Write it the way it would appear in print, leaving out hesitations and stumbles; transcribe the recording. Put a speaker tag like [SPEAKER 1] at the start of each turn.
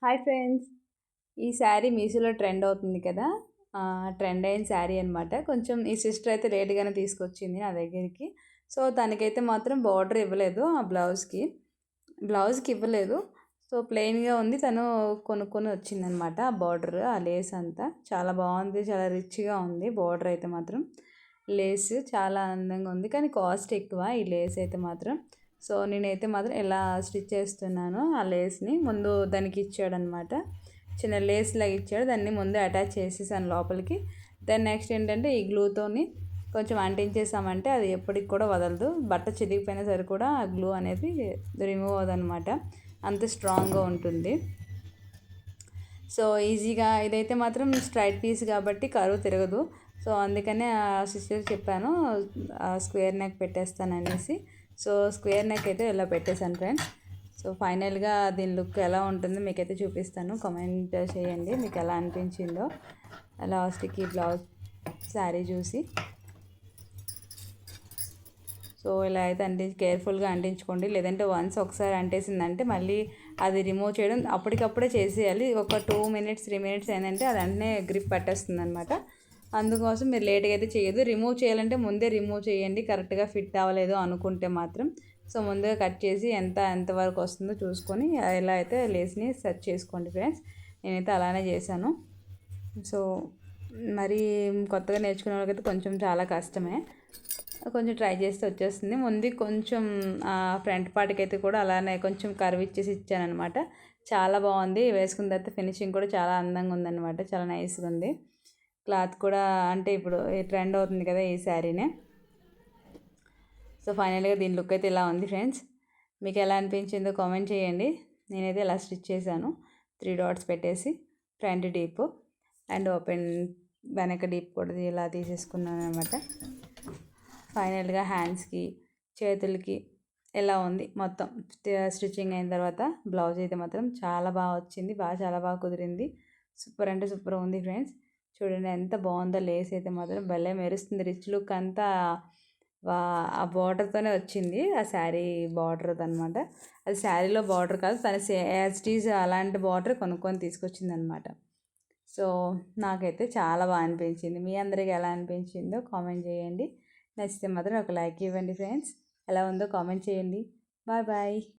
[SPEAKER 1] Hi friends, ఈ శారీ మీషోలో trend అవుతుంది కదా. ట్రెండ్ అయిన శారీ అనమాట. కొంచెం ఈ సిస్టర్ అయితే లేట్గానే తీసుకొచ్చింది నా దగ్గరికి. సో తనకైతే మాత్రం బార్డర్ ఇవ్వలేదు, ఆ బ్లౌజ్కి ఇవ్వలేదు. సో ప్లెయిన్గా ఉంది. తను కొనుక్కొని వచ్చిందనమాట. ఆ బార్డర్, ఆ లేస్ అంతా చాలా బాగుంది, చాలా రిచ్గా ఉంది. బార్డర్ అయితే మాత్రం లేస్ చాలా అందంగా ఉంది, కానీ కాస్ట్ ఎక్కువ ఈ లేస్ అయితే మాత్రం. సో నేనైతే మాత్రం ఎలా స్టిచ్ చేస్తున్నాను, ఆ లేస్ని ముందు దానికి ఇచ్చాడనమాట. చిన్న లేస్ లాగా ఇచ్చాడు, దాన్ని ముందు అటాచ్ చేసేసాను లోపలికి. దెన్ నెక్స్ట్ ఏంటంటే ఈ గ్లూతోని కొంచెం అంటించేసామంటే అది ఎప్పటికి కూడా వదలదు. బట్ట చిరిగిపోయినా సరే కూడా ఆ గ్లూ అనేది రిమూవ్ అవ్వదనమాట, అంత స్ట్రాంగ్గా ఉంటుంది. సో ఈజీగా ఇదైతే మాత్రం స్ట్రైట్ పీస్ కాబట్టి కరువు తిరగదు. సో అందుకనే ఆ సిస్టర్ చెప్పాను స్క్వేర్ నెక్ పెట్టేస్తాను అనేసి. సో స్క్వేర్ నెక్ అయితే ఇలా పెట్టేశాను ఫ్రెండ్స్. సో ఫైనల్గా దీని లుక్ ఎలా ఉంటుందో మీకైతే చూపిస్తాను. కామెంట్ చేయండి మీకు ఎలా అనిపించిందో లాస్ట్కి బ్లౌజ్ శారీ చూసి. సో ఇలా అయితే కేర్ఫుల్గా అంటించుకోండి, లేదంటే వన్స్ ఒకసారి అంటేసిందంటే మళ్ళీ అది రిమూవ్ చేయడం అప్పటికప్పుడే చేసేయాలి. ఒక 2 మినిట్స్ 3 మినిట్స్ ఏంటంటే అది వెంటనే గ్రిప్ పట్టేస్తుంది అనమాట. అందుకోసం మీరు లేట్గా అయితే చేయదు. రిమూవ్ చేయాలంటే ముందే రిమూవ్ చేయండి, కరెక్ట్గా ఫిట్ అవ్వలేదు అనుకుంటే మాత్రం. సో ముందుగా కట్ చేసి ఎంతవరకు వస్తుందో చూసుకొని ఇలా అయితే లేస్ని సెట్ చేసుకోండి ఫ్రెండ్స్. నేనైతే అలానే చేశాను. సో మరి కొత్తగా నేర్చుకునే వాళ్ళకైతే కొంచెం చాలా కష్టమే, కొంచెం ట్రై చేస్తే వచ్చేస్తుంది. ముందు కొంచెం ఫ్రంట్ పార్ట్కి అయితే కూడా అలానే కొంచెం కర్వ్ ఇచ్చేసి ఇచ్చానమాట. చాలా బాగుంది. వేసుకున్న తర్వాత ఫినిషింగ్ కూడా చాలా అందంగా ఉందన్నమాట, చాలా నైస్గా ఉంది. క్లాత్ కూడా అంటే ఇప్పుడు ట్రెండ్ అవుతుంది కదా ఈ శారీనే. సో ఫైనల్గా దీని లుక్ అయితే ఇలా ఉంది ఫ్రెండ్స్. మీకు ఎలా అనిపించిందో కామెంట్ చేయండి. నేనైతే ఇలా స్టిచ్ చేశాను, 3 డాట్స్ పెట్టేసి ఫ్రంట్ డీప్ అండ్ ఓపెన్ వెనక డీప్ కూడా ఇలా తీసేసుకున్నాను అనమాట. ఫైనల్గా హ్యాండ్స్కి, చేతులకి ఎలా ఉంది మొత్తం స్టిచ్చింగ్ అయిన తర్వాత బ్లౌజ్ అయితే మాత్రం చాలా బాగా వచ్చింది, చాలా బాగా కుదిరింది. సూపర్ అంటే సూపర్ ఉంది ఫ్రెండ్స్. చూడండి ఎంత బాగుందో. లేస్ అయితే మాత్రం భలే మెరుస్తుంది. రిచ్ లుక్ అంతా ఆ బార్డర్తోనే వచ్చింది, ఆ శారీ బార్డర్ అనమాట. అది శారీలో బార్డర్ కాదు, తన యాజ్ ఇట్ ఈజ్ అలాంటి బార్డర్ కొనుక్కొని తీసుకొచ్చింది అనమాట. సో నాకైతే చాలా బాగా అనిపించింది. మీ అందరికి ఎలా అనిపించిందో కామెంట్ చేయండి. నచ్చితే మాత్రం ఒక లైక్ ఇవ్వండి ఫ్రెండ్స్. ఎలా ఉందో కామెంట్ చేయండి. Bye bye.